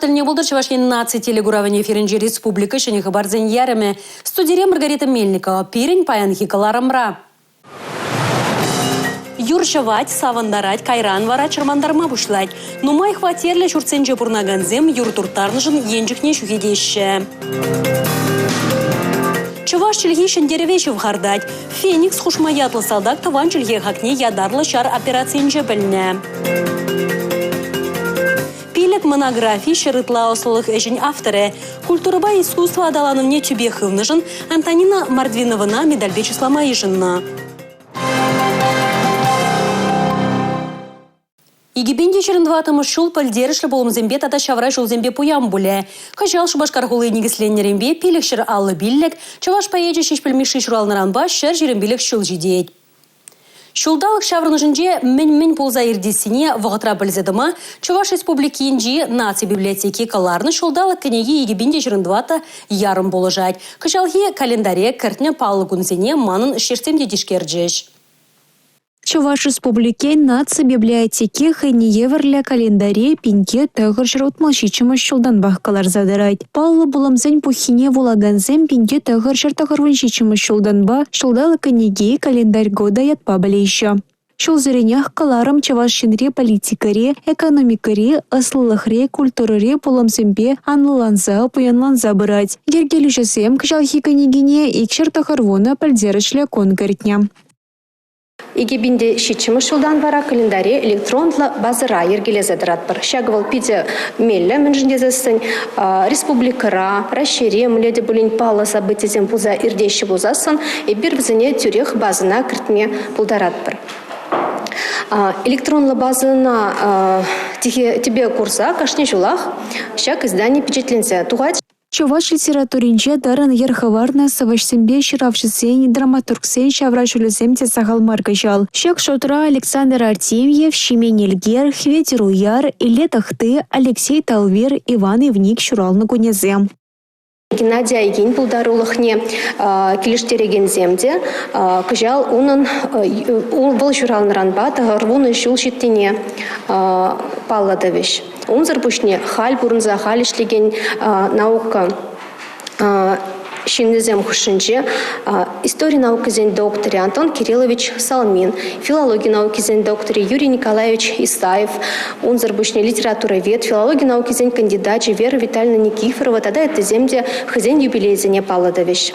тылне болдыр Чувашин наци телегураване эфиринже республика шене хабарзен яреме. Студия Маргарита Мельникова, пирень паян хикаларамра. Юршавать, савандарать, кайран вара чармандарма бушлать. Но май хватерле чурценже пурнаганзем юртуртарнышын енжикне шухедеще. Чуваш чильгишен деревещев хардать. Феникс хушмаятлы салдак таван чильге хакне ядарлы шар операциинже бельне. Пилек монографии шырытла ослых эжень авторы. Культураба искусства адаланывне тюбе хывныжын Антонина Мордвиновна медальбе числа маижынна. Игибенде черендватымы шул пальдерышлы болымзембе тата шаврай шулзембе пуям буле. Хажал шубашкархулы негисленнерембе пилек шыр аллы биллек, чаваш поеджи шишпельмиши шуралнаранба шыр жерембелек шул жидеть. Шулдалық шаврынышынже мен пулза ирдесіне вғытра білзедіма, Чуваш республикинжи наци библиотеки каларны шулдалық кенеги Игибенде черендвата ярым болыжать. Кышалхи календаре кіртіне палы күнзене манын шерстемде дишкерджеш. Чуваш республике наци библиотеки хайниеверле календаре пинке тағыр жыротмалшичымы шулдан баққалар задырайд. Паллы бұламзен пухине волаганзен пинке тағыр жыртағырвыншичымы шулдан ба шулдалы кенеге календарь года ятпа білейші. Шул зыренях каларым чавашшинре политикаре, экономикаре, аслылыхре, культураре поламсембе анлыланза, пуянланза бырать. Ергелі жасем кжалхи кенегине икшер тағырвона пальдерышле конкретня. Игибенде шичимы шулдан вара календаре электронлы базыра ергелезедірат бір. Шагывал пиде мелі мінжіндезесін республикара, расшире мүледі бүлін палы событизен пуза ирдеші бұзасын, бір бізіне тюрех базына кіртме пулдарат бір. Электронлы базына тебе курса кашне жулах, шаг издание впечатленсе. Чуваш литературинче дарын ерхаварна савашсембе ширавшысен драматургсен шаврашулюзем те сахалмар кажал. Шек шотра Александр Артемьев, Шимен Ильгер, Хветер Уяр, Иле Тахты, Алексей Талвер, Иван Ивник шурал на кунезем. Геннадий Айгин пулдарулыхне килиштереген земде, кажал унын был журалныранба тағырвуны шул шиттене палладавиш. Унзыр пушне халь бурынза халь ишлеген наука шиннезем хушинче, история науки зен докторе Антон Кириллович Салмин, филология науки зен докторе Юрий Николаевич Исаев, унзыр пушне литература вет, филология науки зен кандидат Вера Витальевна Никифорова, тогда это земде хозяин юбилей зене палладавиш.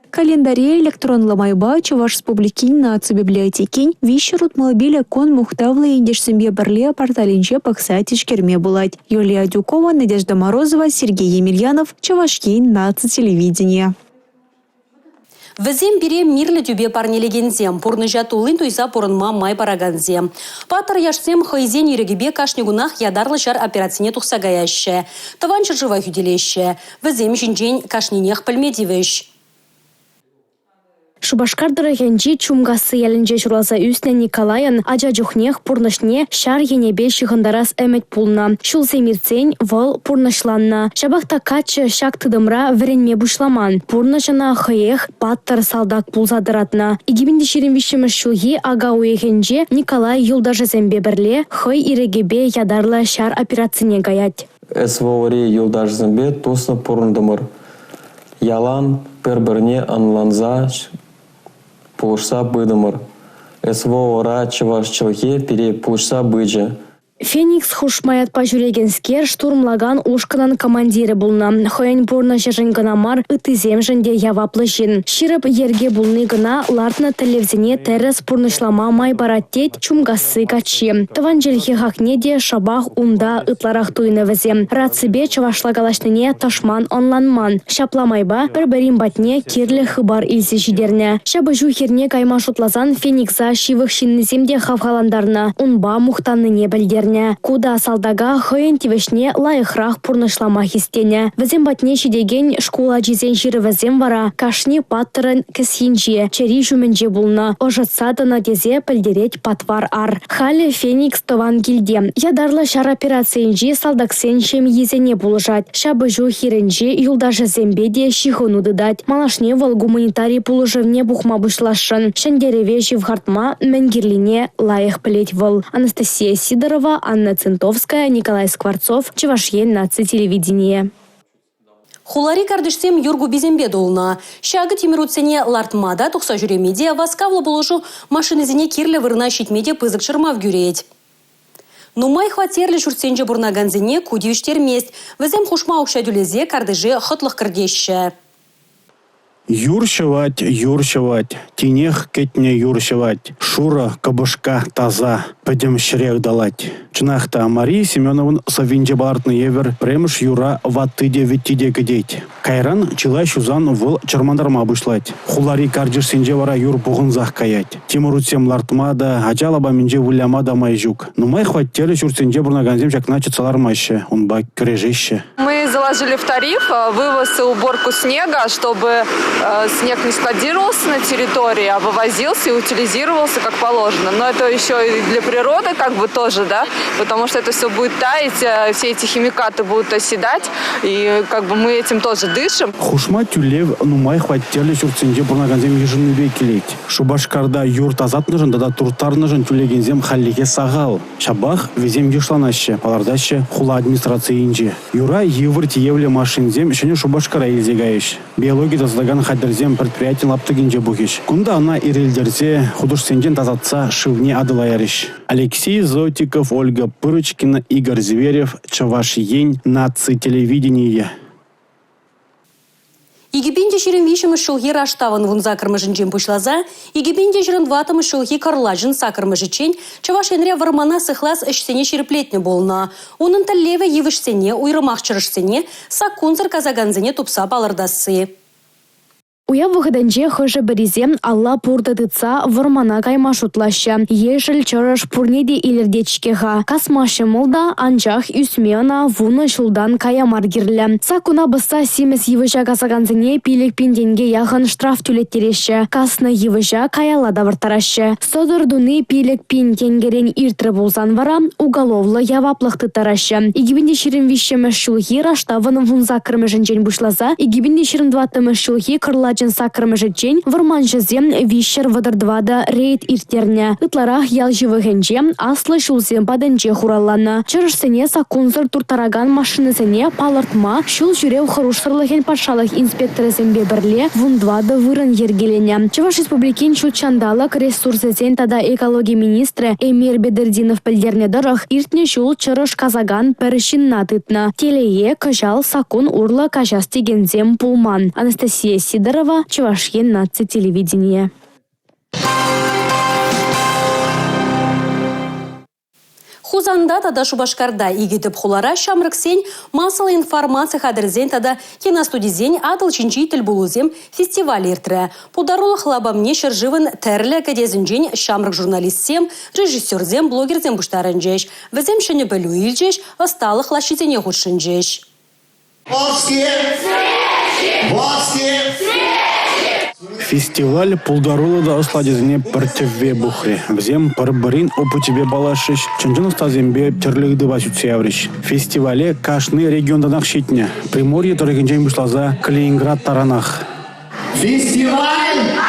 Календаре электронлы майба Чуваш республикин наци библиотекин вишерут малбиле кон мухтавлы индешсембе бірле порталинче паксатиш керме булать. Юлия Дюкова, Надежда Морозова, Сергей Емельянов, Чувашкин наци телевидение. Візем бере мирлі тюбе парнелегензем, пурны жатулын туйса пурынма май параганзем. Патыр яшсем хайзен ерегебе кашнегунах ядарлы шар операцине тухса гаяще. Таван чыржыва хүделеще. Візем жинжен кашненех пілмедивеш. Шубашкардыры янжи чумгасы ялінже журалза үсіне Николаян ажа жүхнех пурнышне шар енебе шығындарас әмет пулна. Шул земирцен вол пурнышланна. Шабақта качы шак тыдымра віренме бушламан. Пурнышына хыех паттар салдак пулзадыратна. Игибенде шеренвишімі шулги ага уехенже Николай юлдажы зембе бірле хый ирегебе ядарлы шар операцине гаять. СВОРе юлдажы зембе тосно пурындымыр. Ялан бір-біріне анланза пулышса быдымыр. СВО-ра чывашчылге пере пулышса быджы. Феникс хушмаят пажурегенскер штурмлаган ушканан командиры булна. Хоян пурна жажын гынамар ытызем жынде яваплы жин. Ширып ерге булны гына лартна телевзине террес пурнышлама май бараттет чумгасы качи. Таван желхи хакнеде шабах унда ытларах туйнывызем. Рацыбе чавашлагалашныне ташман онланман. Шапламайба бір-бірін батне кирлі хыбар илсе жидерне. Шабы жухерне кайма шутлазан Феникса шивых шинныземде хавхаландарна. Унба мухтанныне білдер. Куда салдага хойын тивешне лайықрақ пурнышлама хистене. Візем батне шидеген школа жизен жиры візем вара, кашни паттырын кісхинже, чери жүмінже булна. Ожатсадына дезе пілдерет патвар ар. Халі Феникс тован гилде. Ядарлы шар операциянжи салдаксен шем езене булжат. Шабы жу хиренже юлдажы зембеде шихыну дыдать. Малашне вол гуманитарий пулыжывне бухма бұшлашын. Шендереве живхартма мәнгерлине лайық пілет вол. Анастасия Сидорова, Петрова, Анна Центовская, Николай Скворцов, Чувашье наци-телевидение. Хулари кардышсем Юргу Безембедулна. Шагы тимирутсене лартмада тухса жүре медиа васкавла булышу машинызене кирле вырна щитмеде пызык шырмав гюреть. Нумай хватерлі жүртсенже бурнаганзене кудивиштер мест. Візем хушма укшадюлезе кардыже хотлых кардешші. Юршевать, тенех кетне юршевать, шура кабышка таза, пойдем шрех далать. Чынахта Мария Семеновна савинде бартны евер, премш юра ваттыде виттиде гедеть. Кайран чилай шузан выл чармандарма обышлать. Хулари кардиш сенже вара юр буғынзах каять. Тимурутсем лартмада, ажалаба минже вылямада майжук. Нумай хваттели шурсенже бурнаганзем чакначы цалармаще, он ба крежеще. Мы заложили в тариф вывоз и уборку снега, чтобы снег не складировался на территории, а вывозился и утилизировался как положено. Но это еще и для природы как бы тоже, да, потому что это все будет таять, все эти химикаты будут оседать, и как бы мы этим тоже дышим. Хушма тюлев нумай хваттели шурсенже бурнаганзем ежынны бекелеть. Шубашкарда юрт азатныжын, да туртарныжын тюлегензем халлиге сағал. Шабах везем ешланаще, палардаще хула администрация инже. Юра еврти евле машинзем, шене Шубашкара илзегаеш. Биология таздаган хадерзем предприятие лаптыгинже бухиш. Кунда она ирельдерзе художсенжен тазатса шивне адылаяриш. Алексей Зотиков, Ольга Пырочкина, Игорь Зверев, Чувашьень наци-телевидение. Египенде шерен вишімі шылғы раштавын вунза кірмішінжен пұшлаза, Египенде жерін дватымы шылғы карлажын сакырмышычен Чувашенре вармана сықлас ішсене шеріплетні болна. Оның тәллеве евішсене, уйрымақ чырышсене, саккунзыр казаганзене тупса балырдасы. Уя выходанже хыжы бірізем алла пурдадыца вармана кайма шутлаща. Ешіл чырыш пурнеде илердечкеға. Касмашы мылда анчах үсмеана вуны шулдан каямар кирлі. Сакуна бұста семес евыжа казаганзыне пилік пенденге яғын штраф түлеттереші. Касны евыжа каяла давыртарашы. Содырдуны пилік пенденгерен иртрі болсан вара уголовлы яваплықты тарашы. Егибінде шерін вишемі шулхи раштавын вунза кірмішін бұшлаза. Егибінде шерін дватымы шулхи кырла сакрымыжычен варманжызем вишер вадырдвада рейд иртерне. Ытларах ял живыгенже аслы шулзем паденже хуралланы. Чырышсене сакунзыр туртараган машинысене палыртма шул жүреу хырушсырлыхен патшалық инспекторызембе бірле вундвады вырын ергелене. Чуваш республикен шулчандалық ресурсызен тада экология министрі Эмир Бедердинов пілдерне дырых иртне шул чырыш казаган пәрішін натытны. Телее кажал сакун урлы кажас тегензем пулман. Анастасия Сидорова, Чувашье наци-телевидение. Хузанда тада Шубашкарда игетіп хулара шамрыксен массалы информация хадырзен тада киностудизен адыл чинчи тіл булузем фестиваль иртірі. Пударулы хлабамне шыржывын тәрлі кәдезінжен шамрык журналистсем, режиссерзем, блогерзем бұштарын жеш. Візем шыны білу илжеш, ысталық лашизене худшын жеш. Фестиваль пулдарулыда осладезіне піртевве бұхре. Взем пір-бірін опытебе балашыш, чынжын ұстазембе тірлігді басютсе авриш. Фестивале кашны регионданақ шетіне. Приморье тұрегенжен бұшлаза Калининград таранақ. Фестиваль!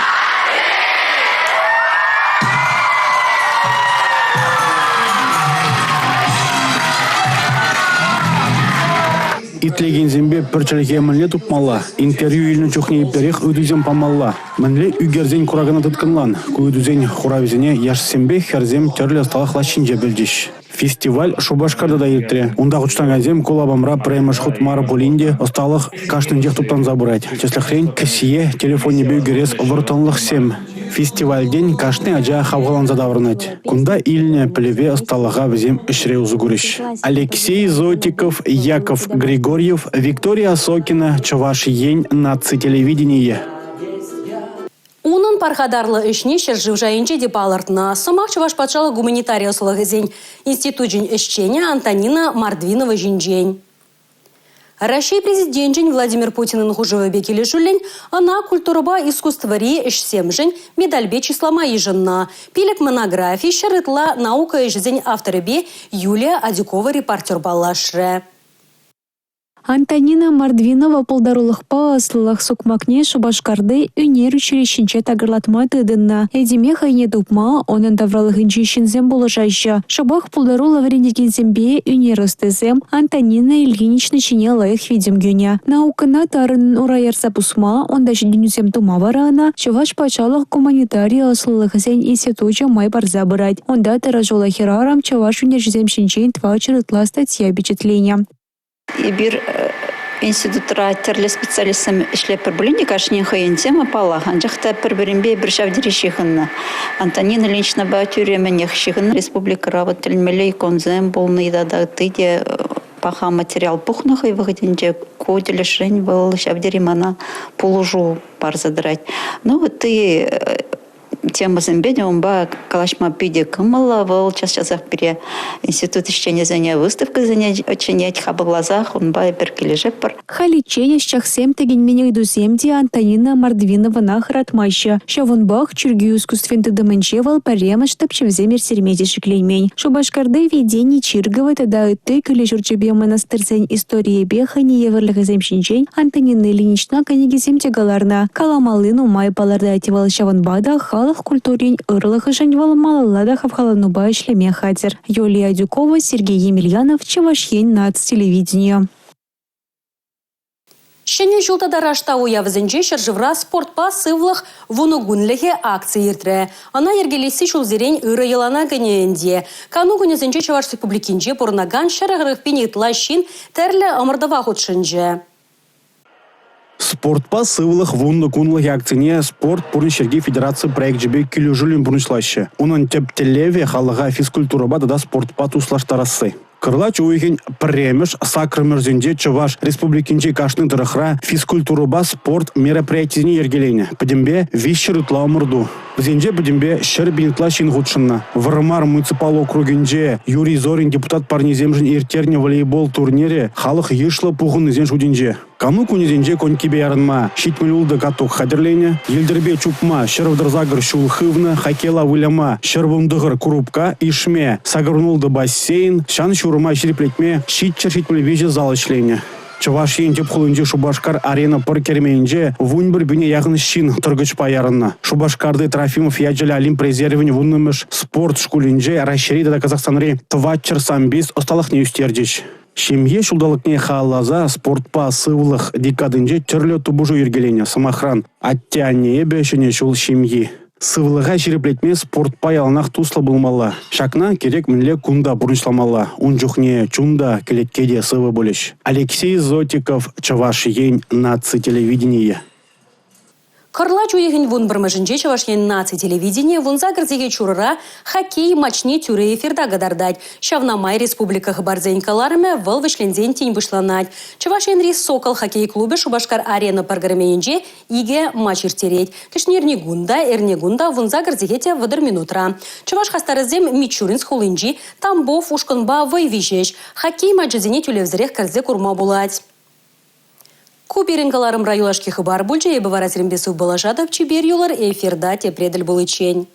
Итлегензембе пірчілге мінле тұпмалла. Интервью елінің чухне ептерех өдізем памалла. Мінле үгерзен курагана тұтканлан. Көйдізен хуравизене яшсембе херзем терлі асталық лашинже білдіш. Фестиваль Шубашкарда да ертіре. Онда құчтанганзем колабамра премыш хутмары болинде асталық кашнын жех тұптан забырать. Чеслі хрень кісие телефонне беугерес вұртанлық сем. Фестиваль день кашны аджа хавгалан задаврнать. Кунда ильня плеве осталага взем ишреу загурищ. Алексей Зотиков, Яков Григорьев, Виктория Сокина, Чувашьень наци-телевидение. Унын пархадарлы ішне шыржыв жайынче деп алыртына. Сымақ Чуваш патшалы гуманитария осылығызен институт жин ішчене Антонина Мордвинова жинжень. Россия президентжен Владимир Путинын хужывы бекелі жүлін, ана культураба искусствари ішсемжен медальбе числама ежынна. Пилік монографии шарытла наука ежізен авторы бе Юлия Адюкова репортер балашры. Антонина Мордвинова полдарулықпа аслылық сукмакне Шубашкарды үнер училищенче тагырлатма тыдынна. Эдеме хайне тупма, onun давралығынче шинзем болажайшы. Шабах полдарулы врендекензембе үнер ыстызем Антонина Ильинична чине лайық видим гюня. Наукына тарын урайарса пусма, онда жиденюзем тума варана, Чуваш пачалық гуманитарий аслылығы зен институча май барза бырать. Онда таражола херарам Чуваш унержем шинчен тва чырытла статья впечатления. И бир институттара терле специалистам ишлеп пирбулин кашнин хайын тема пала анжакта пирбиринбе бир шавдиришихынна Антонина Ильинична батюременех шихын республика работ телмелей конзем болныйда да тыде паха материал пухнах и выходинже коделешень был шавдиримана полужу пар задрать. Ну вот ты тема зембеди он ба калашма пиде кымала вол час пере институт ищения заня выставка занять очинять хаба глазах он ба перкележек пар. Халичея щахсем теген менег дуземди Антонина Мордвинова нахратмайща. Шавон бах чургию искусствен тыдымынчевал парема штабчевземер сермеди шиклеймень. Шубашкарды видений чиргова тогда ты калежурчебе монастырзень истории беха не еверлых земщинчень Антонина Ильинична канегизем тегаларна. Каламалыну май паларда ативал шавон бада халах культурень ырлых женьвал малалада хавхалануба ишлеме хатер. Юлия Дюкова, Сергей Емельянов, Чевашьень, нацтелевидение. Шене жылда рашта уявызынче шыржывра спортпа сывлых вунугунлехе акции иртре. Она ергелеси шулзерень ыры елана гынеенде. Кану гынезынче Чуваш республикинче порнаган шарағырық пенетла шин терлі ымырдава худшынче. Спортпа сывлых вунны кунлых акцине спорт пурын Сергей Федерации проект жебе килюжилин бурнышлаще. Унан тептелеве халыга физкультураба да спортпа туслаштарасы. Кырлач уйген премеш сакрымерзенде Чуваш республикинче кашны дырыхра физкультураба спорт мероприятияне ергелене. Пыдембе вещерытла омырду. Зенде пыдембе шербинтла шингутшынна. Вармар муниципал округенде Юрий Зорин депутат парнеземжин иртерне волейбол турнире халық ешлы пуғын изен шуденже. Кану кунезенде конькибе ярынма шитмелулды катук хадерлене, елдербе чупма шервдырзагыр шулхывны, хакела выляма шервундығыр курупка, ишме сагырнулды бассейн, шан шурыма шириплетме шитчер шитмелвеже зал ішлене. Чуваш ентеп хулынде Шубашкар арена пыр керменже вунбір бине яғын шин тұргыч паярынна. Шубашкарды Трофимов яджелі олимп резервіне вуннымыш спорт шкулинже расширида да Казахстанри твачер самбиз осталых не устердич. Семье шулдалыкне халаза спортпа сывлых декадынже түрлі тубужу ергелене самохран аттяне бешіне шул семьи. Сывлыға шереплетме спортпа яланақ туслы болмала. Шакна керек мінле кунда бұрыншламала. Унжухне чунда келеткеде сывы болеш. Алексей Зотиков, Чувашьень, нацтелевидение. Кырлач уйген вун бірмежінже Чувашьень нацтелевидение вун загырзеге чурыра хоккей матчне тюре эфирда гадардать. Шавнамай республика хабарзенькаларыме выл вишлензен тень вышланать. Чувашьень рис Сокол хоккей клубе Шубашкар арена паргармененже иге матч иртереть. Кишнерне гунда вун загырзегете выдыр минутра. Чуваш хастарызем Мичурин схолынжи Тамбов ушканба вайвижеш. Хоккей матчызене тюлевзірех кірзе курма булать. Куберингаларым райолашки хыбар бульче ебі варазірімбесу балажадап чебер юлар эфирда тепредель булычень.